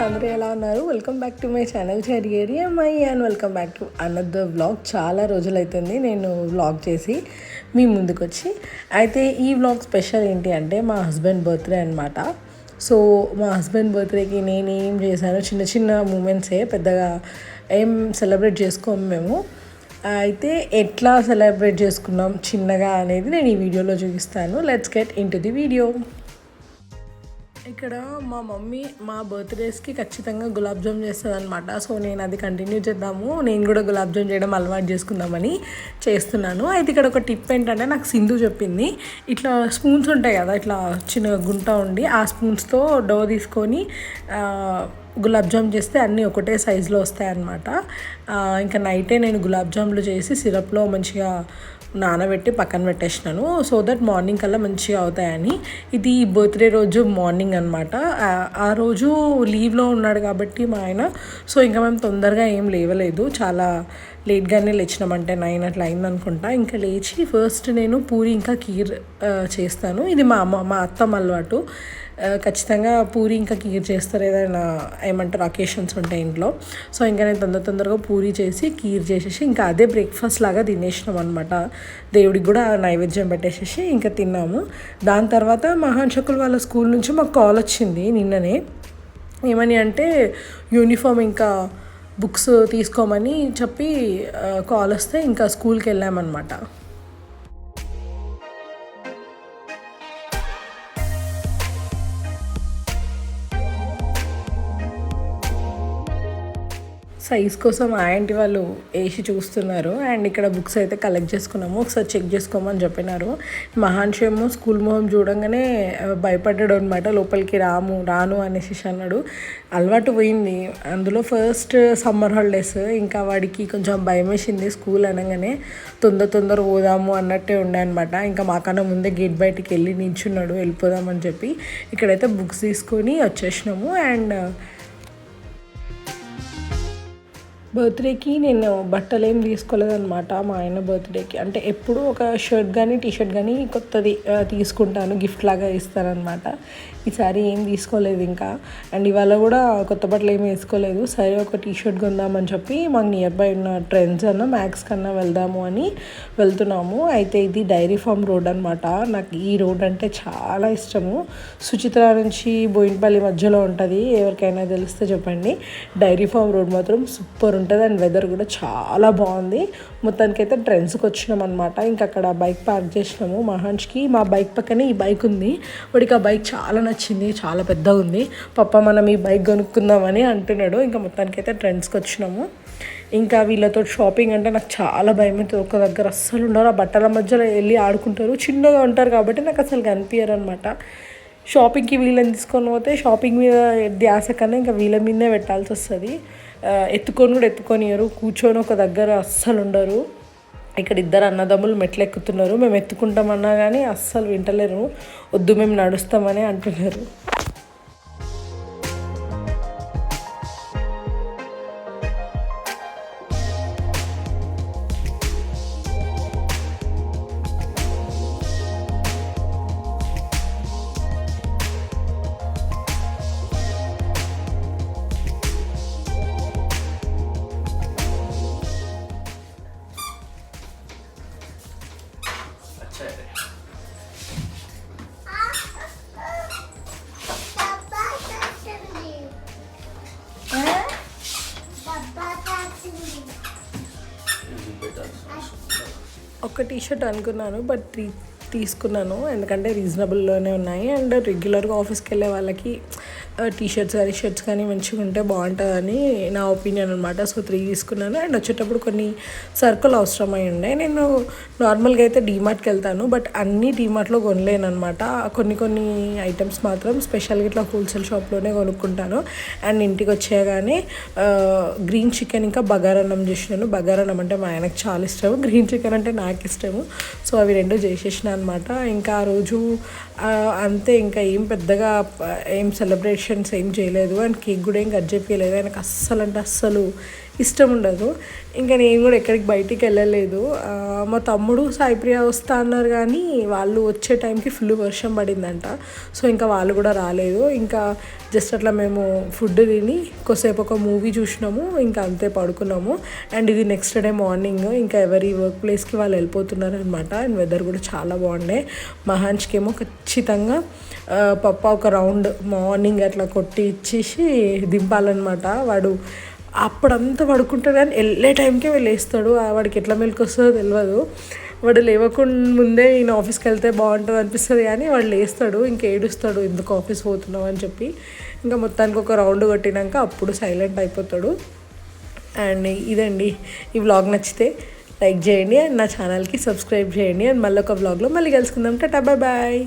అందరూ ఎలా ఉన్నారు? Welcome back to my channel చరియరి అమ్మాయి and welcome back to another vlog. చాలా రోజులైతుంది నేను వ్లాగ్ చేసి మీ ముందుకు వచ్చి. అయితే ఈ వ్లాగ్ స్పెషల్ ఏంటి అంటే మా హస్బెండ్ బర్త్డే అనమాట. సో మా హస్బెండ్ బర్త్డేకి నేనేం చేశాను, చిన్న చిన్న మూమెంట్సే, పెద్దగా ఏం సెలబ్రేట్ చేసుకోము మేము. అయితే ఎట్లా సెలబ్రేట్ చేసుకున్నాం చిన్నగా అనేది నేను ఈ వీడియోలో చూపిస్తాను. Let's get in to the video. ఇక్కడ మా మమ్మీ మా బర్త్డేస్కి ఖచ్చితంగా గులాబ్ జామ్ చేస్తుంది అనమాట. సో నేను అది కంటిన్యూ చేద్దాము, నేను కూడా గులాబ్ జామ్ చేయడం అలవాటు చేసుకుందామని చేస్తున్నాను. అయితే ఇక్కడ ఒక టిప్ ఏంటంటే నాకు సింధు చెప్పింది, ఇట్లా స్పూన్స్ ఉంటాయి కదా, ఇట్లా చిన్న గుంట ఉండి ఆ స్పూన్స్తో డో తీసుకొని గులాబ్ జామ్ చేస్తే అన్నీ ఒకటే సైజులో వస్తాయన్నమాట. ఇంకా నైటే నేను గులాబ్ జాములు చేసి సిరప్లో మంచిగా నానబెట్టి పక్కన పెట్టేసినాను, సో దట్ మార్నింగ్ కల్లా మంచిగా అవుతాయని. ఇది బర్త్డే రోజు మార్నింగ్ అనమాట. ఆ రోజు లీవ్లో ఉన్నాడు కాబట్టి మా ఆయన, సో ఇంకా మేము తొందరగా ఏం లేవలేదు, చాలా లేట్గానే లేచినామంటే 9 అట్లా అయిందనుకుంటా. ఇంకా లేచి ఫస్ట్ నేను పూరి ఇంకా కీర్ చేస్తాను. ఇది మా అత్తమ్మ అలవాటు, ఖచ్చితంగా పూరి ఇంకా కీర్ చేస్తారు ఏదైనా ఏమంటారు అకేషన్స్ ఉంటాయి ఇంట్లో. సో ఇంకా నేను తొందరగా పూరి చేసి కీర్ చేసేసి ఇంకా అదే బ్రేక్ఫాస్ట్ లాగా తినేసినాం అనమాట. దేవుడికి కూడా నైవేద్యం పెట్టేసేసి ఇంకా తిన్నాము. దాని తర్వాత మహాన్షకులు వాళ్ళ స్కూల్ నుంచి మాకు కాల్ వచ్చింది నిన్ననే. ఏమని అంటే యూనిఫామ్ ఇంకా బుక్స్ తీసుకోమని చెప్పి కాల్ వస్తే ఇంకా స్కూల్కి వెళ్ళామన్నమాట. సైజ్ కోసం ఆంటీ వాళ్ళు వేసి చూస్తున్నారు. అండ్ ఇక్కడ బుక్స్ అయితే కలెక్ట్ చేసుకున్నాము, ఒకసారి చెక్ చేసుకోమని చెప్పినారు. మహాన్షేమో స్కూల్ మొహం చూడంగానే భయపడ్డాడు అనమాట, లోపలికి రాను అనేసి అన్నాడు. అలవాటు పోయింది, అందులో ఫస్ట్ సమ్మర్ హాలిడేస్, ఇంకా వాడికి కొంచెం భయం వేసింది స్కూల్ అనగానే. తొందర పోదాము అన్నట్టే ఉండే అనమాట. ఇంకా మాకన్నా ముందే గేట్ బయటికి వెళ్ళి నించున్నాడు వెళ్ళిపోదామని చెప్పి. ఇక్కడైతే బుక్స్ తీసుకొని వచ్చేసినాము. అండ్ బర్త్డేకి నేను బట్టలు ఏం తీసుకోలేదన్నమాట. మా ఆయన బర్త్డేకి అంటే ఎప్పుడు ఒక షర్ట్ కానీ టీషర్ట్ కానీ కొత్తది తీసుకుంటాను, గిఫ్ట్ లాగా ఇస్తానన్నమాట. ఈసారి ఏం తీసుకోలేదు ఇంకా. అండ్ ఇవాళ కూడా కొత్త బట్టలు ఏమి వేసుకోలేదు. సరే ఒక టీషర్ట్ కొందామని చెప్పి మాకు నియర్ బై ఉన్న ట్రెండ్స్ అన్న మ్యాక్స్ కన్నా వెళ్దాము అని వెళ్తున్నాము. అయితే ఇది డైరీ ఫార్మ్ రోడ్ అనమాట. నాకు ఈ రోడ్ అంటే చాలా ఇష్టము. సుచిత్ర నుంచి బోయినపల్లి మధ్యలో ఉంటుంది, ఎవరికైనా తెలిస్తే చెప్పండి. డైరీ ఫార్మ్ రోడ్ మాత్రం సూపర్ ఉంటుంది అండ్ వెదర్ కూడా చాలా బాగుంది. మొత్తానికైతే ట్రెండ్స్కి వచ్చినాం అనమాట. ఇంకా అక్కడ బైక్ పార్క్ చేసినాము మహాన్ష్కి. మా బైక్ పక్కనే ఈ బైక్ ఉంది, వాడికి ఆ బైక్ చాలా నచ్చింది, చాలా పెద్దగా ఉంది. పప్ప మనం ఈ బైక్ కొనుక్కుందామని అంటున్నాడు. ఇంకా మొత్తానికైతే ట్రెండ్స్కి వచ్చినాము. ఇంకా వీళ్ళతో షాపింగ్ అంటే నాకు చాలా భయం అవుతుంది. ఒక దగ్గర అస్సలు ఉండరు, ఆ బట్టల మధ్యలో వెళ్ళి ఆడుకుంటారు, చిన్నగా ఉంటారు కాబట్టి నాకు అసలు కనిపించరు అనమాట. షాపింగ్కి వీళ్ళని తీసుకొని పోతే షాపింగ్ మీద ధ్యాస కన్నా ఇంకా వీళ్ళ మీదనే పెట్టాల్సి వస్తుంది. ఎత్తుకొనియరు, కూర్చొని ఒక దగ్గర అస్సలు ఉండరు. ఇక్కడ ఇద్దరు అన్నదమ్ములు మెట్లు ఎక్కుతున్నారు, మేము ఎత్తుకుంటామన్నా కానీ అస్సలు వింటలేరు, వద్దు మేము నడుస్తామని అంటున్నారు. ఒక టీషర్ట్ అనుకున్నాను బట్ తీసుకున్నాను, ఎందుకంటే రీజనబుల్లోనే ఉన్నాయి. అండ్ రెగ్యులర్గా ఆఫీస్కి వెళ్ళే వాళ్ళకి టీషర్ట్స్ కానీ షర్ట్స్ కానీ మంచిగా ఉంటే బాగుంటుందని నా ఒపీనియన్ అనమాట. సో 3 తీసుకున్నాను. అండ్ వచ్చేటప్పుడు కొన్ని సరుకులు అవసరమై ఉండే. నేను నార్మల్గా అయితే డీమార్ట్కి వెళ్తాను, బట్ అన్నీ డీమార్ట్లో కొనలేను అనమాట. కొన్ని ఐటమ్స్ మాత్రం స్పెషల్గా ఇట్లా హోల్సేల్ షాప్లోనే కొనుక్కుంటాను. అండ్ ఇంటికి వచ్చేయగానే గ్రీన్ చికెన్ ఇంకా బగారన్నం చేసినాను. బగారన్నం అంటే మా ఆయనకు చాలా ఇష్టము, గ్రీన్ చికెన్ అంటే నాకు ఇష్టము. సో అవి రెండు చేసేసిన అనమాట. ఇంకా ఆ రోజు అంతే, ఇంకా ఏం పెద్దగా ఏం సెలబ్రేషన్స్ ఏం చేయలేదు. అండ్ కేక్ కూడా ఏం కట్ చేయలేదు. ఆయనకు అస్సలు ఇష్టం ఉండదు. ఇంకా నేను కూడా ఎక్కడికి బయటికి వెళ్ళలేదు. మా తమ్ముడు సాయిప్రియ వస్తా అన్నారు కానీ వాళ్ళు వచ్చే టైంకి ఫుల్ వర్షం పడిందంట. సో ఇంకా వాళ్ళు కూడా రాలేదు. ఇంకా జస్ట్ అట్లా మేము ఫుడ్ తిని కొద్దిసేపు ఒక మూవీ చూసినాము, ఇంకా అంతే పడుకున్నాము. అండ్ ఇది నెక్స్ట్ డే మార్నింగ్ ఇంకా ఎవరి వర్క్ ప్లేస్కి వాళ్ళు వెళ్ళిపోతున్నారు అనమాట. అండ్ వెదర్ కూడా చాలా బాగుండే. మహాన్స్కి ఏమో ఖచ్చితంగా పప్ప ఒక రౌండ్ మార్నింగ్ అట్లా కొట్టి ఇచ్చేసి దింపాలన్నమాట. వాడు అప్పుడంతా పడుకుంటాడు కానీ వెళ్ళే టైంకే వెళ్ళేస్తాడు. వాడికి ఎట్లా మెలకు వస్తుందో తెలియదు. వాడు లేవకుండా ముందే ఈయన ఆఫీస్కి వెళ్తే బాగుంటుంది అనిపిస్తుంది కానీ వాడు లేస్తాడు, ఇంకా ఏడుస్తాడు ఎందుకు ఆఫీస్ పోతున్నావు అని చెప్పి. ఇంకా మొత్తానికి ఒక రౌండ్ కొట్టినాక అప్పుడు సైలెంట్ అయిపోతాడు. అండ్ ఇదండి ఈ వ్లాగ్. నచ్చితే లైక్ చేయండి అండ్ నా ఛానల్కి సబ్స్క్రైబ్ చేయండి. అండ్ మళ్ళీ ఒక వ్లాగ్లో మళ్ళీ కలుసుకుందాం. Tata bye bye.